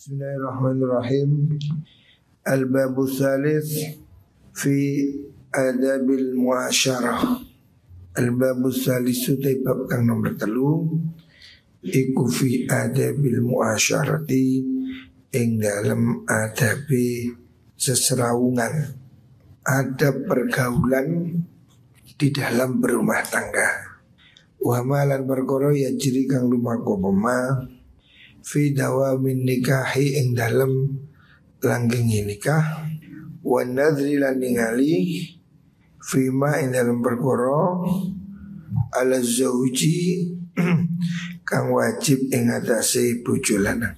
Bismillahirrahmanirrahim. Al-babu tsalits fi adabil muasyarah. Al-babu tsalits te bab kang nomor 3 iku fi adabil muasyarati ing dalam adabi seserawungan, adab pergaulan di dalam berumah tangga. Wa malan perkara ya jiri kang lumaku pema fi dawamin nikahi ing dalem langgengi nikah, wa nadri lan ningali fima ing dalem perkara ala zauji kang wajib ing atase bojo lanang,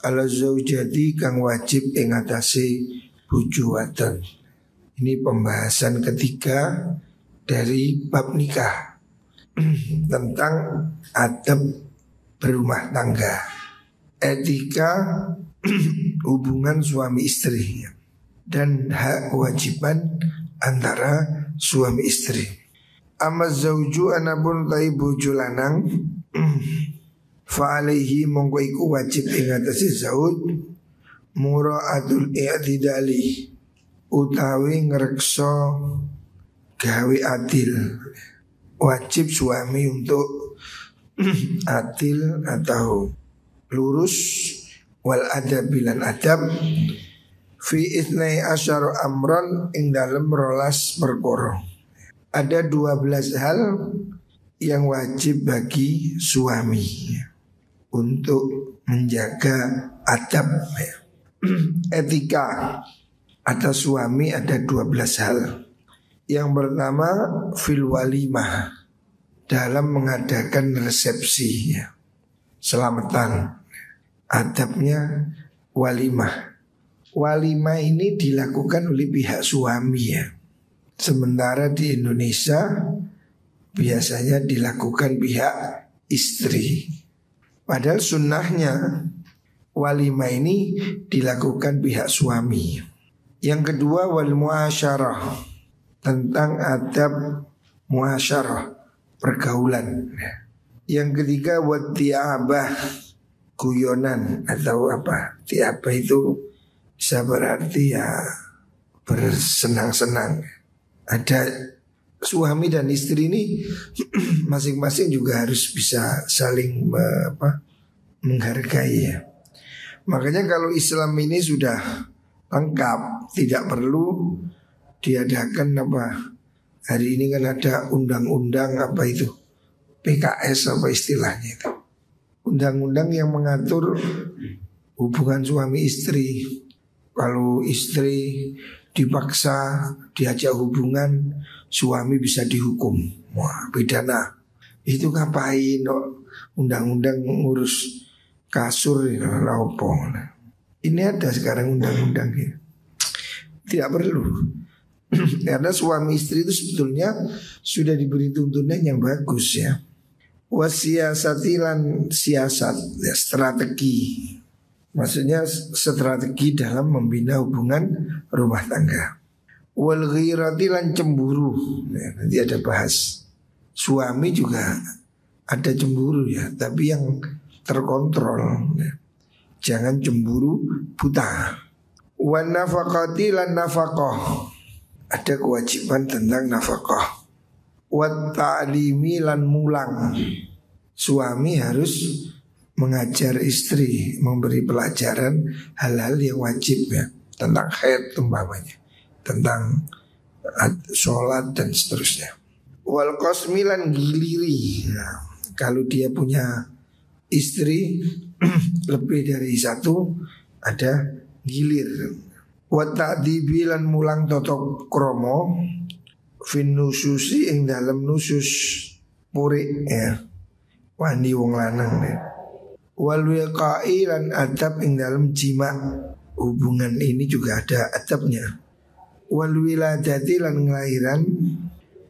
ala zaujati kang wajib ing atase bojo wadon. Ini pembahasan ketiga dari bab nikah tentang adab berumah tangga, etika hubungan suami istri dan hak kewajiban antara suami istri. Amma zauju anapun tai bojo lanang fa alaihi mongko iku wajib ing atase zauj muraatul i'tidali utawi ngrekso gawe adil. Wajib suami untuk adil atau lurus wal adab bilan adab fi ithnai asyara amran ing dalem 12 perkara. Ada 12 hal yang wajib bagi suami untuk menjaga adab etika atas suami. Ada 12 hal. Yang pertama fil walimah, dalam mengadakan resepsi selamatan, adabnya walimah. Walimah ini dilakukan oleh pihak suami sementara di Indonesia biasanya dilakukan pihak istri. Padahal sunnahnya walimah ini dilakukan pihak suami. Yang kedua wal muasyarah, tentang adab muasyarah pergaulan. Yang ketiga wat tiabah, guyonan atau apa? Tiabah itu bisa berarti bersenang-senang. Ada suami dan istri ini masing-masing juga harus bisa saling menghargai Makanya kalau Islam ini sudah lengkap, tidak perlu diadakan hari ini kan ada undang-undang itu PKS istilahnya itu, undang-undang yang mengatur hubungan suami istri. Kalau istri dipaksa diajak hubungan, suami bisa dihukum, pidana. Itu ngapain undang-undang ngurus kasur ini ada sekarang undang-undang tidak perlu. Karena suami istri itu sebetulnya sudah diberi tuntunan yang bagus Wasiasatilan siasat strategi. Maksudnya strategi dalam membina hubungan rumah tangga. Wal ghiratilan cemburu. Nanti ada bahas. Suami juga ada cemburu tapi yang terkontrol. Jangan cemburu buta. Wan nafaqatilan nafaqah, ada kewajiban tentang nafkah. Wat ta'limi lan mulang, suami harus mengajar istri, memberi pelajaran hal-hal yang wajib tentang haid umpamanya, tentang sholat dan seterusnya. Wal qasmi lan giliri, kalau dia punya istri lebih dari satu, ada gilir. Wa ta'dibi lan mulang totok kromo fin nususi ing dalam nusus purik wani wong lanang wal wiqai lan adab ing dalam jima. Hubungan ini juga ada adabnya. Wal wiladati lan ngelahiran,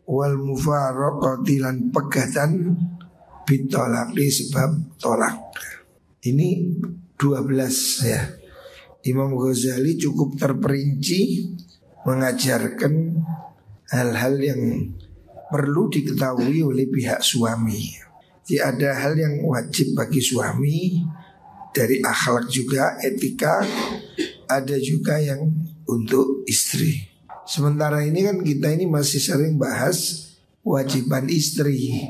wal mufaraqati lan pegatan bitolaki sebab tolak. Ini 12 Imam Ghazali cukup terperinci mengajarkan hal-hal yang perlu diketahui oleh pihak suami. Jadi ada hal yang wajib bagi suami dari akhlak juga, etika, ada juga yang untuk istri. Sementara ini kan kita ini masih sering bahas wajiban istri,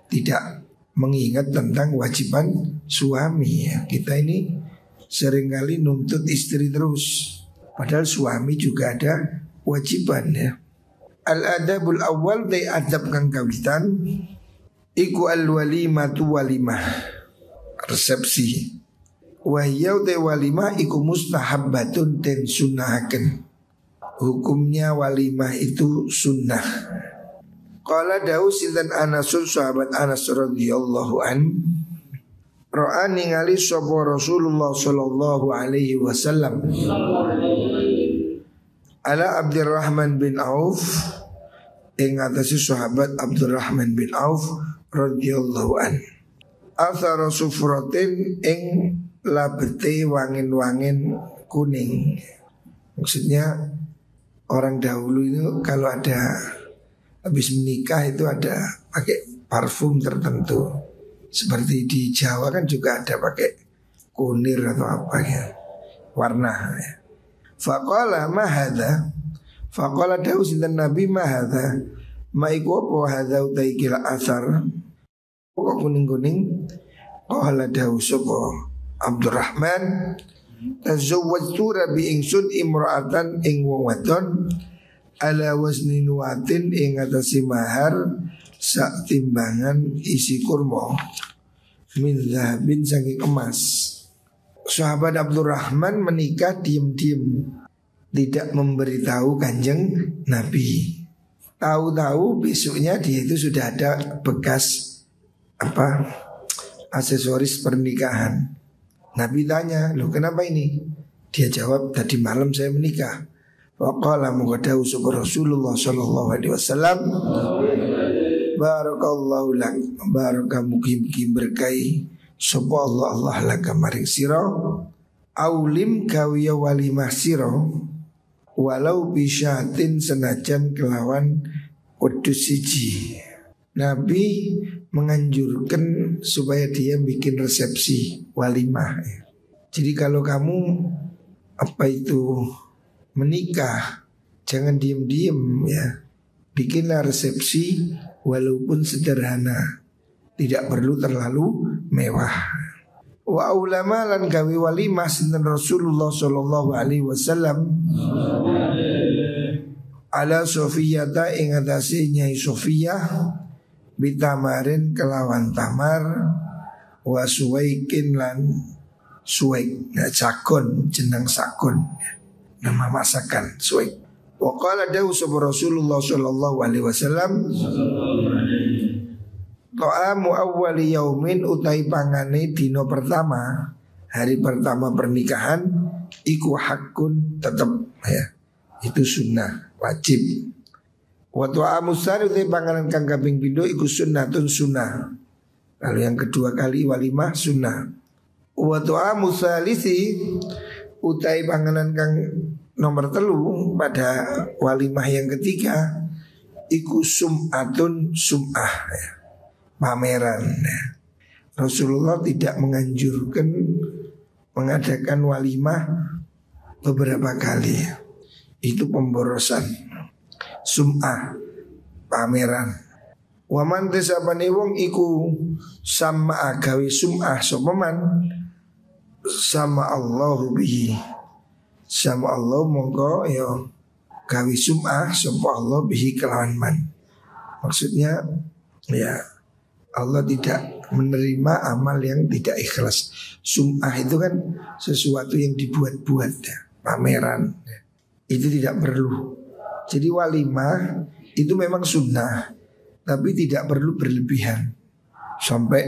tidak mengingat tentang wajiban suami ya. Kita ini seringkali nuntut istri terus, padahal suami juga ada wajiban ya. Al-adabul awal dari adab kang kawitan iku al-walimatu walimah, resepsi. Wahyau te walimah iku mustahabbatun den sunnahaken. Hukumnya walimah itu sunnah. Qala dawu sinten Anasun sahabat Anas radhiyallahu an, ra'a ningali sapa Rasulullah sallallahu alaihi wasallam ala Abdurrahman bin Auf, ing atase sahabat Abdurrahman bin Auf radhiyallahu an. Athara sufratin ing labete wangin-wangin kuning. Maksudnya orang dahulu itu kalau ada habis menikah itu ada pakai parfum tertentu. Seperti di Jawa kan juga ada pakai kunir atau apa ya, warna ya. Faqala ma hadza, faqala dawu sinten Nabi ma hadza, ma iku apa hadza utai kila asar kok kuning-kuning. Qala dawu sapa Abdurrahman, tazawwajtu rabi ingsun imra'atan ing wong wadon ala wazni nuatin ing atase mahar sak timbangan isi kurma min zahabin saking emas. Sahabat Abdurrahman menikah diam-diam, tidak memberitahu kanjeng Nabi. Tahu-tahu besoknya dia itu sudah ada bekas aksesoris pernikahan. Nabi tanya, loh kenapa ini? Dia jawab, tadi malam saya menikah. Waqala mughadahu sapa Rasulullah sallallahu alaihi wasallam, barakallahu lak, baraka mugi-mugi berkahi sapa Allah laka maring sira, aulim kawiya walimah sira, walau bisyatin senajan kelawan wedhus siji. Nabi menganjurkan supaya dia bikin resepsi walimah. Jadi kalau kamu menikah, jangan diem-diem ya. Bikinlah resepsi walaupun sederhana, tidak perlu terlalu mewah. Wa ulama lan gawe walimah sinten Rasulullah sallallahu alaihi wasallam ala Sofiyata ing atase Nyai Sofiyah bitamarin kelawan tamar wa suwaikin lan suwaik, nah, sakon jeneng sakon, nama masakan suwaik. Wa qala dawu sapa Rasulullah sallallahu alaihi wasallam, ta'amu awwali yaumin utai pangane dino pertama, hari pertama pernikahan iku hakun tetep ya. Itu sunnah wajib. Wa ta'amu tsani utai panganan kang kaping pindho iku sunnatun sunnah. Lalu yang kedua kali walimah sunnah. Wa ta'amu tsalisi utai panganan kang nomor telu pada walimah yang ketiga iku sum'atun sum'ah ya. Pameran ya. Rasulullah tidak menganjurkan mengadakan walimah beberapa kali. Itu pemborosan. Sum'ah, pameran. Waman desapane wong iku sama agawi sum'ah sopaman sama Allahu bihi, sama Allah mongko yo gawi sum'ah sapa Allah bihi kelawan man. Maksudnya ya Allah tidak menerima amal yang tidak ikhlas. Sum'ah itu kan sesuatu yang dibuat-buat ya, pameran ya. Itu tidak perlu. Jadi walimah itu memang sunnah, tapi tidak perlu berlebihan sampai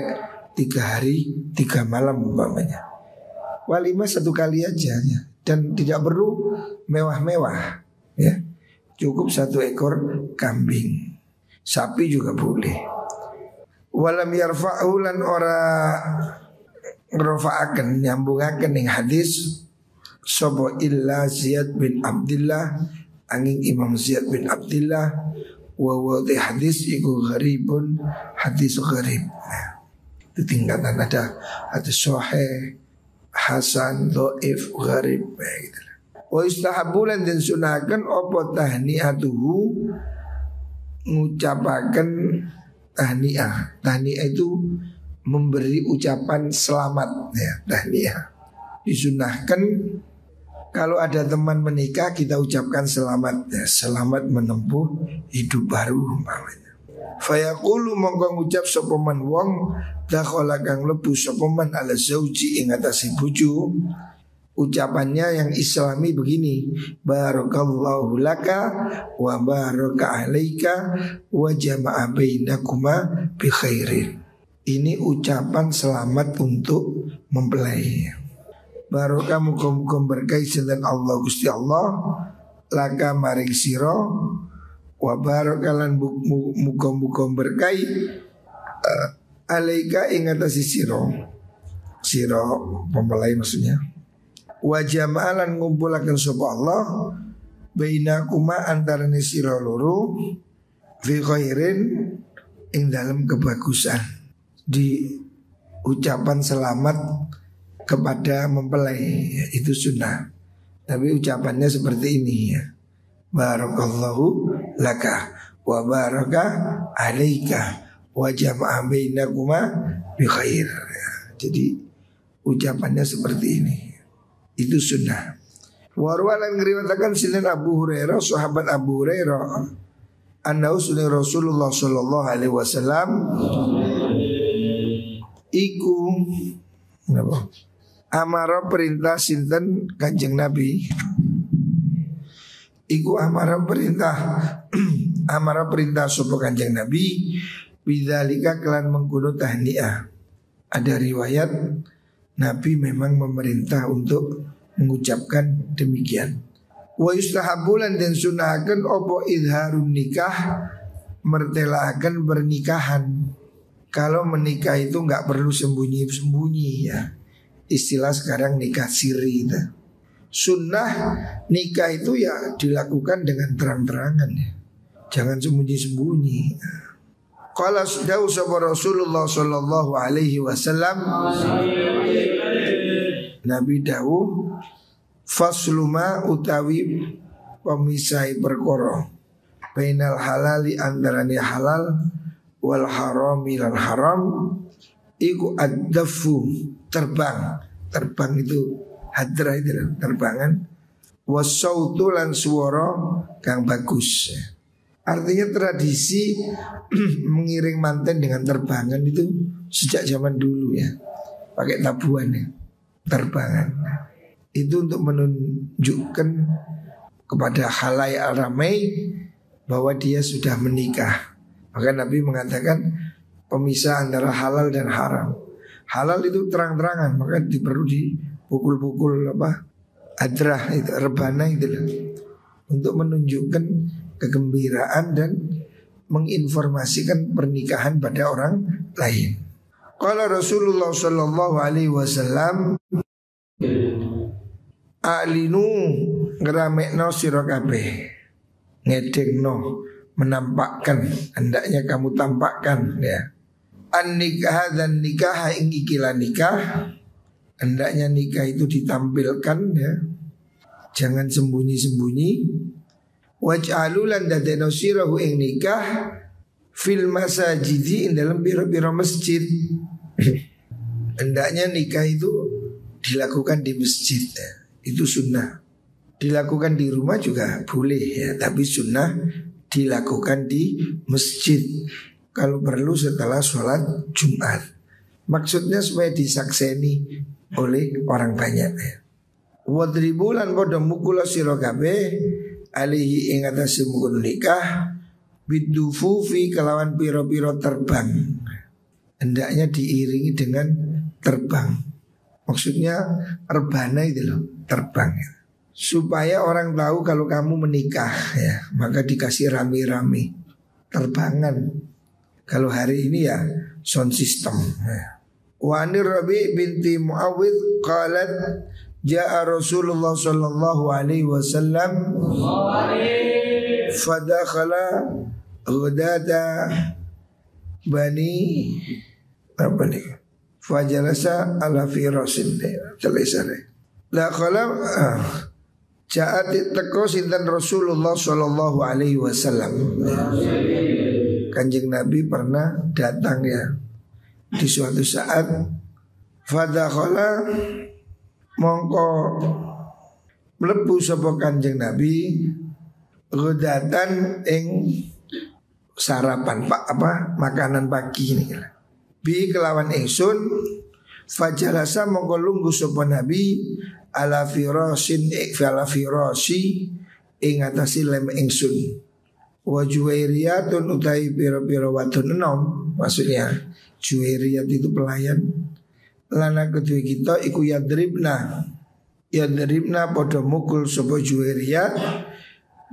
3 hari 3 malam umpamanya. Walimah 1 kali aja ya. Dan tidak perlu mewah-mewah ya. Cukup 1 ekor kambing. Sapi juga boleh. Walam yarfa'u lan ora ngrafa'aken nyambungaken ing hadis sapa illa Ziyad bin Abdullah angin Imam Ziyad bin Abdullah wa hadis iku gharibun, hadis gharib. Nah, itu tingkatan ada hadis sahih, hasan, dhaif, gharib gitu. Wa istahabulan dan sunahkan opo tahni'atuhu ngucapaken tahni'ah. Tahni'ah itu memberi ucapan selamat ya, tahni'ah. Disunahkan kalau ada teman menikah kita ucapkan selamat ya, selamat menempuh hidup baru umpamanya. Fayaqulu mongko ngucap sapa man wong dakhala kang lebu sapa man ala zauji ing atase bojo. Ucapannya yang islami begini, barakallahu laka wa baraka alaika wa jama'a bainakuma bi khairin. Ini ucapan selamat untuk mempelai. Barokah muga-muga berkah sinten Allah Gusti Allah laka maring sira wa barakalan muga-muga berkah alaika ing atase sira. Sira mempelai maksudnya. Wa jama'alan ngumpulaken sapa Allah bainakuma antarane sira loro fi khairin ing dalam kebagusan. Di ucapan selamat kepada mempelai itu sunnah. Tapi ucapannya seperti ini ya. Barakallahu laka wa baraka alaika wa jama'a bainakuma bi khair. Jadi ucapannya seperti ini. Itu sunnah. Warwalan ngeriwatakan sinan Abu Hurairah, sahabat Abu Hurairah, annahu sunni Rasulullah sallallahu alaihi wasallam iku amara perintah sinten Kanjeng Nabi. Iku amara perintah sapa Kanjeng Nabi bidzalika kelan mengkuno tahniah. Ada riwayat Nabi memang memerintah untuk mengucapkan demikian. Wa yustahabulan dan sunahkan opo idharun nikah, mertelaakan pernikahan. Kalau menikah itu nggak perlu sembunyi-sembunyi ya. Istilah sekarang nikah siri itu. Sunnah nikah itu ya dilakukan dengan terang-terangan ya. Jangan sembunyi-sembunyi. Qala sudahu sapa Rasulullah sallallahu alaihi wasallam, Nabi dawuh fasluma utawi pemisai perkara bainal halali antarane halal wal harami lan haram iku ad-dafu terbang. Terbang itu hadrah itu terbangan, wasautu lan suara kang bagus. Artinya tradisi mengiring manten dengan terbangan itu sejak zaman dulu ya. Pakai tabuan ya, terbangan. Itu untuk menunjukkan kepada khalayak ramai bahwa dia sudah menikah. Maka Nabi mengatakan pemisah antara halal dan haram. Halal itu terang-terangan, maka perlu dipukul-pukul adrah itu, rebana itu untuk menunjukkan kegembiraan dan menginformasikan pernikahan pada orang lain. Qala Rasulullah sallallahu alaihi wasallam, alinu ngeramekno sira kabeh, ngedengno, menampakkan, hendaknya kamu tampakkan ya. An-nikah dan nikah ing ikilah nikah, hendaknya nikah itu ditampilkan ya. Jangan sembunyi-sembunyi. Waj'alulan dadeno sirahu ing nikah fil masajidi ing dalam biro-biro masjid. Hendaknya nikah itu dilakukan di masjid ya. Itu sunnah. Dilakukan di rumah juga boleh ya, tapi sunnah dilakukan di masjid. Kalau perlu setelah sholat Jumat. Maksudnya supaya disakseni oleh orang banyak ya. Wadribulan bodoh mukula sira kabeh alihi ing atase mukul nikah bidufufi kelawan piro-piro terbang. Hendaknya diiringi dengan terbang. Maksudnya rebana itu loh, terbang ya. Supaya orang tahu kalau kamu menikah ya, maka dikasih rame-rame terbangan. Kalau hari ini ya sound system ya. Wa anir Rabi binti Muawwidh qalat ja'a Rasulullah sallallahu alaihi wasallam fadakhala ghadata bani apa nih fajalasa ala firasin. Selesai. La qala ja'at teko sinten Rasulullah sallallahu alaihi wasallam. Kanjeng Nabi pernah datang ya di suatu saat, fadakhala mongko mlebu sapa Kanjeng Nabi ghadatan ing sarapan makanan pagi ini. Bi kelawan ingsun fajalasa mongko lungguh sapa Nabi ala firasin ing atasi lem ingsun. Wa juwairiyatun utai pira-pira wadon enom, maksudnya juwairiyat itu pelayan. Lana kedua kita iku yadribna podo mukul sapa juwairiyat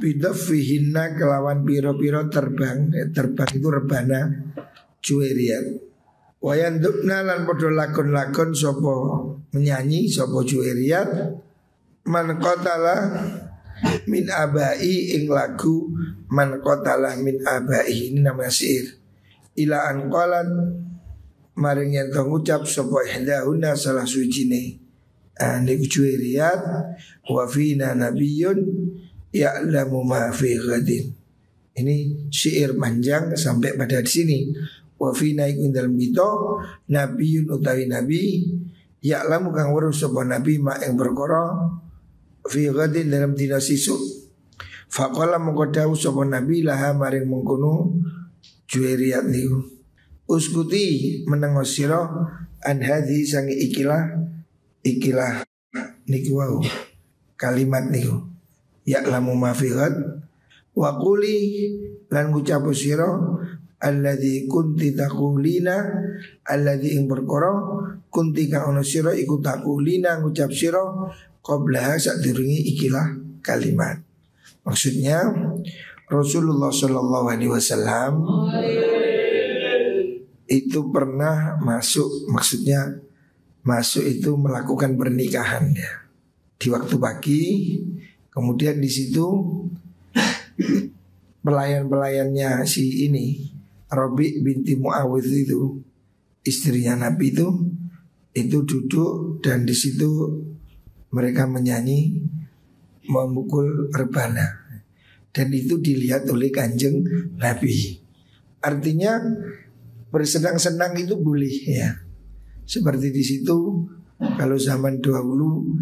bidafihinna kelawan pira-pira terbang itu rebana juwairiyat. Wayandukna lan podo lakon-lakon sapa menyanyi sapa juwairiyat man qatala min abai ing lagu man qatala min abai, ini nama syair. Ila an qalan maring yen to ngucap sapa ihdahuna salah suwijine niku juwairiyat wa fina nabiyyun ya'lamu ma fi ghadin. Ini syair panjang sampai pada di sini. Wa fina iku dalam kita nabiyyun utawi nabi ya'lamu kang weruh sapa nabi ma ing perkara fi ghadin dalam dina sisuk. Faqala mongko dawuh sapa nabi laha maring mengkono juwairiyat niku, uskuti menengo sira an hadhi sangi ikilah niku wau kalimat niku ya'lamu ma fi ghad wa quli lan ngucap sira alladzi kunti taqulina alladzi ing perkara kunti ka ono sira iku taqulina ngucap sira qabla sadurunge ikilah kalimat. Maksudnya Rasulullah sallallahu alaihi wasallam itu pernah masuk, maksudnya masuk itu melakukan pernikahan ya di waktu pagi. Kemudian di situ pelayan-pelayannya si ini Rabi binti Muawidh itu istrinya Nabi itu duduk dan di situ mereka menyanyi memukul rebana dan itu dilihat oleh Kanjeng Nabi. Artinya bersenang-senang itu boleh ya. Seperti di situ kalau zaman dahulu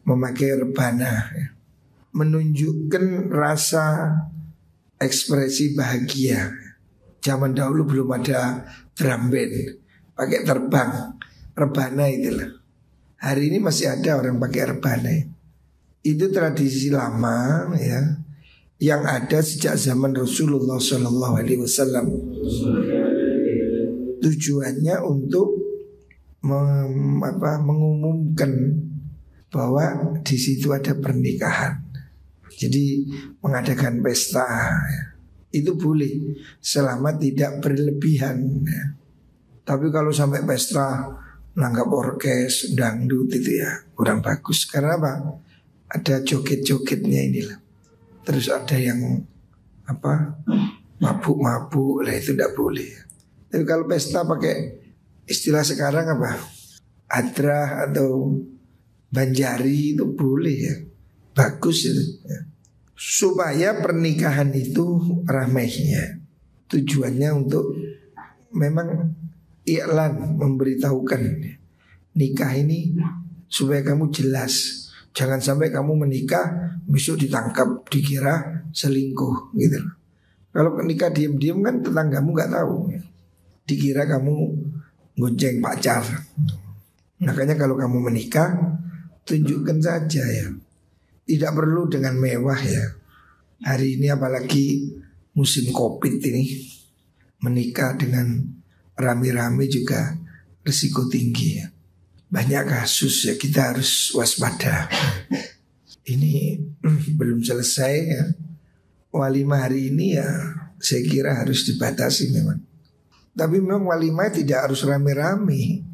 memakai rebana ya, menunjukkan rasa ekspresi bahagia. Zaman dahulu belum ada drum band, pakai terbang rebana itulah. Hari ini masih ada orang pakai rebana. Itu tradisi lama ya, yang ada sejak zaman Rasulullah Sallallahu Alaihi Wasallam. Tujuannya untuk mengumumkan bahwa di situ ada pernikahan. Jadi mengadakan pesta ya, itu boleh selama tidak berlebihan ya. Tapi kalau sampai pesta nanggap orkes, dangdut itu ya kurang bagus. Karena apa? Ada joget-jogetnya inilah. Terus ada yang mabuk-mabuk lah, itu tidak boleh. Tapi kalau pesta pakai istilah sekarang adrah atau banjari itu boleh ya. Bagus itu ya. Supaya pernikahan itu ramai ya. Tujuannya untuk memang iklan, memberitahukan nikah ini supaya kamu jelas. Jangan sampai kamu menikah besok ditangkap dikira selingkuh gitu. Kalau nikah diam-diam kan tetanggamu nggak tahu ya. Dikira kamu gonceng pacar. Makanya kalau kamu menikah tunjukkan saja ya. Tidak perlu dengan mewah ya. Hari ini apalagi musim Covid ini, menikah dengan rame-rame juga risiko tinggi ya. Banyak kasus ya, kita harus waspada. Ini belum selesai ya. Walimah hari ini ya saya kira harus dibatasi memang. Tapi memang walimah tidak harus rame-rame.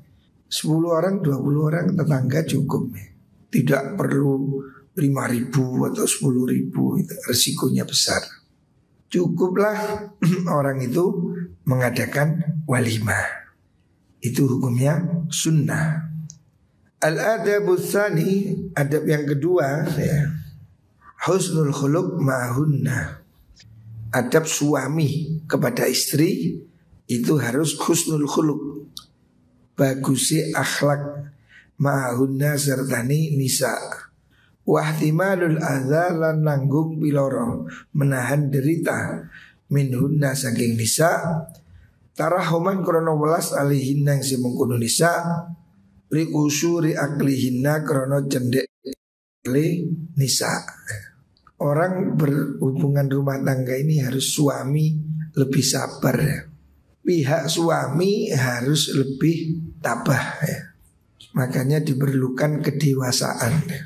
10 orang, 20 orang tetangga cukup ya. Tidak perlu 5.000 atau 10.000, itu resikonya besar. Cukuplah orang itu mengadakan walimah. Itu hukumnya sunnah. Al-adabus tsani, adab yang kedua ya, husnul khuluq ma'hunna. Adab suami kepada istri itu harus husnul khuluq, bagusi akhlak, ma'hunna sertani nisa. Wahtimalul adza lan nanggung piloro, menahan derita, minhunna saking nisa, tarahuman krono welas alihinna yang si mengkuno nisa, li usuri aklihinna krono cendek li nisa. Orang berhubungan rumah tangga ini harus suami lebih sabar ya. Pihak suami harus lebih tabah ya. Makanya diperlukan kedewasaan ya.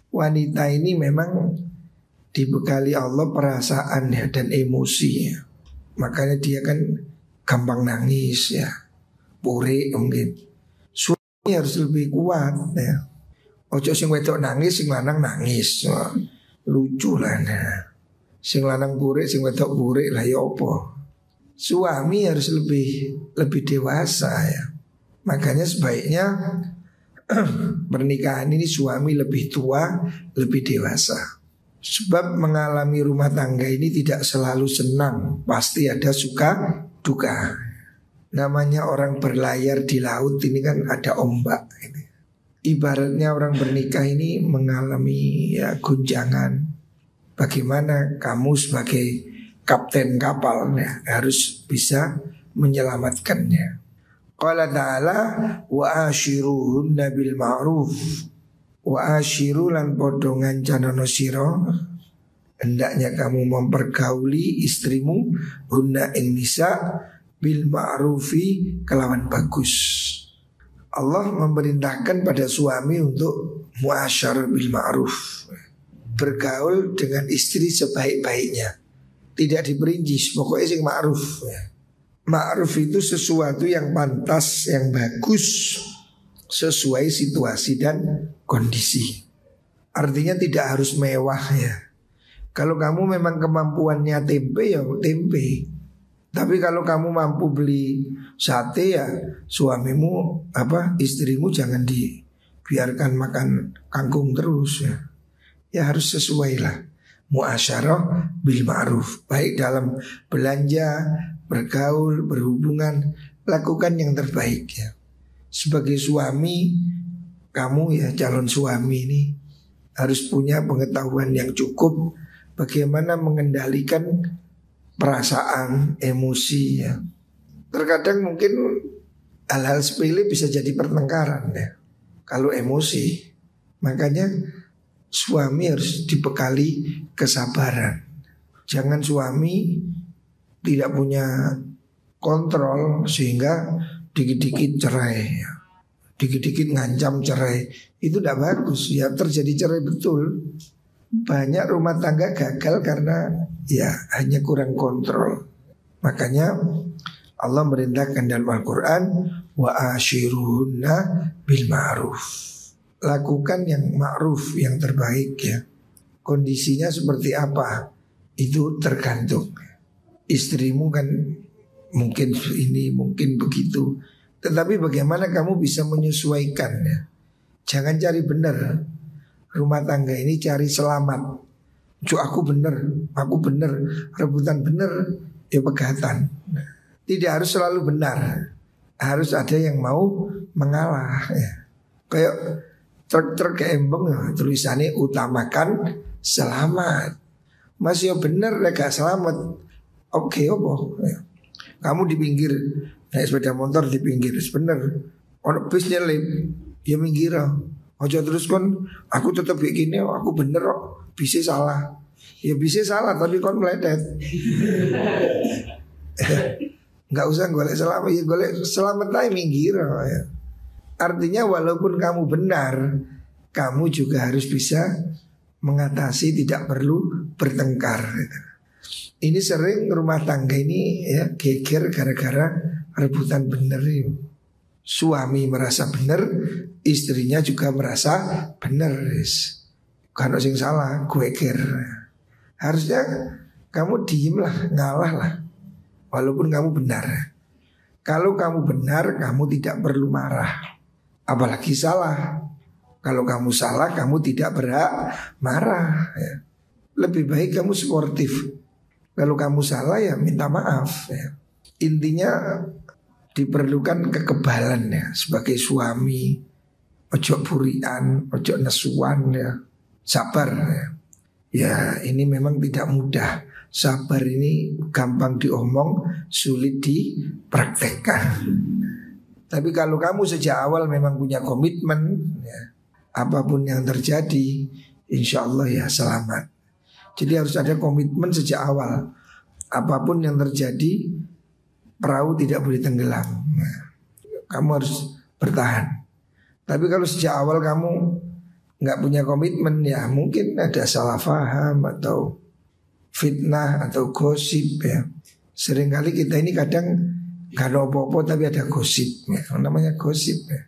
Wanita ini memang dibekali Allah perasaan ya dan emosi ya. Makanya dia kan gampang nangis ya, pure mungkin. Suami harus lebih kuat ya. Ojo sing wedok nangis, sing lanang nangis. Wah, lucu lah nah. Sing lanang pure, sing wedok pure lah ya apa. Suami harus lebih dewasa ya. Makanya sebaiknya pernikahan ini suami lebih tua, lebih dewasa. Sebab mengalami rumah tangga ini tidak selalu senang, pasti ada suka duka. Namanya orang berlayar di laut ini kan ada ombak ini. Ibaratnya orang bernikah ini mengalami ya guncangan. Bagaimana kamu sebagai kapten kapal ya, harus bisa menyelamatkannya. Qala ta'ala wa ashiruhunna bil ma'ruf wa ashiru lan podo ngancanono sira, hendaknya kamu mempergauli istrimu hunna ing nisa bil ma'rufi kelawan bagus. Allah memerintahkan pada suami untuk muasyarah bil ma'ruf, bergaul dengan istri sebaik-baiknya. Tidak diperinci, pokoknya sing ma'ruf ya. Ma'ruf itu sesuatu yang pantas, yang bagus, sesuai situasi dan kondisi. Artinya tidak harus mewah ya. Kalau kamu memang kemampuannya tempe ya tempe. Tapi kalau kamu mampu beli sate ya suamimu istrimu jangan dibiarkan makan kangkung terus ya. Ya harus sesuai lah. Muasyarah bil ma'ruf, baik dalam belanja, bergaul, berhubungan, lakukan yang terbaik ya. Sebagai suami, kamu ya calon suami ini harus punya pengetahuan yang cukup bagaimana mengendalikan perasaan, emosi ya. Terkadang mungkin hal-hal sepele bisa jadi pertengkaran ya kalau emosi. Makanya suami harus dibekali kesabaran. Jangan suami tidak punya kontrol sehingga dikit-dikit cerai ya. Dikit-dikit ngancam cerai. Itu tidak bagus ya, terjadi cerai betul. Banyak rumah tangga gagal karena ya hanya kurang kontrol. Makanya Allah merintahkan dalam Al-Quran wa ashiruhunna bil ma'ruf. Lakukan yang ma'ruf, yang terbaik ya. Kondisinya seperti apa itu tergantung. Istrimu kan mungkin ini, mungkin begitu. Tetapi bagaimana kamu bisa menyesuaikan ya. Jangan cari benar. Rumah tangga ini cari selamat. Aku benar, rebutan benar, ya pegatan. Tidak harus selalu benar. Harus ada yang mau mengalah ya. Kayak truk-truk ke embeng tulisannya utamakan selamat. Masih bener gak selamat. Oke opo ya. Kamu di pinggir naik sepeda motor di pinggir bener. Ono bis nyelip ya minggir. Ojo terus kon aku tetap begini aku bener kok. Bisa salah. Ya bisa salah tapi kon meledet. Nggak usah golek selamat ya golek selamat aja minggir ya. Artinya walaupun kamu benar, kamu juga harus bisa mengatasi, tidak perlu bertengkar. Ini sering rumah tangga ini ya geger gara-gara rebutan benar itu. Suami merasa benar, istrinya juga merasa benar. Kalau sing salah, gue ger. Harusnya kamu diem lah, ngalah lah. Walaupun kamu benar. Kalau kamu benar, kamu tidak perlu marah. Apalagi salah. Kalau kamu salah, kamu tidak berhak marah ya. Lebih baik kamu sportif. Kalau kamu salah ya minta maaf ya. Intinya diperlukan kekebalan ya. Sebagai suami, ojo burian, ojo nesuan ya. Sabar ya. Ya ini memang tidak mudah. Sabar ini gampang diomong, sulit dipraktekkan. Tapi kalau kamu sejak awal memang punya komitmen ya, apapun yang terjadi insya Allah ya selamat. Jadi harus ada komitmen sejak awal. Apapun yang terjadi, perahu tidak boleh tenggelam. Nah, kamu harus bertahan. Tapi kalau sejak awal kamu nggak punya komitmen ya mungkin ada salah paham atau fitnah atau gosip ya. Seringkali kita ini kadang gak ada apa-apa tapi ada gosip ya. Namanya gosip ya.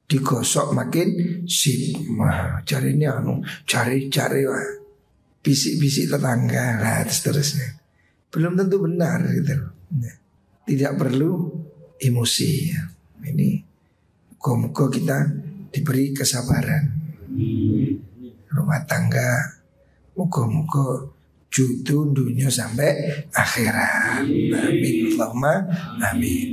Digosok makin sip. Wah, cari ini cari wah. Bisik-bisik tetangga lah seterusnya. Belum tentu benar gitu. Ya. Tidak perlu emosi ya. Ini moga-moga kita diberi kesabaran. Rumah tangga moga-moga judu dunia sampai akhirat. Amin. Allahumma amin.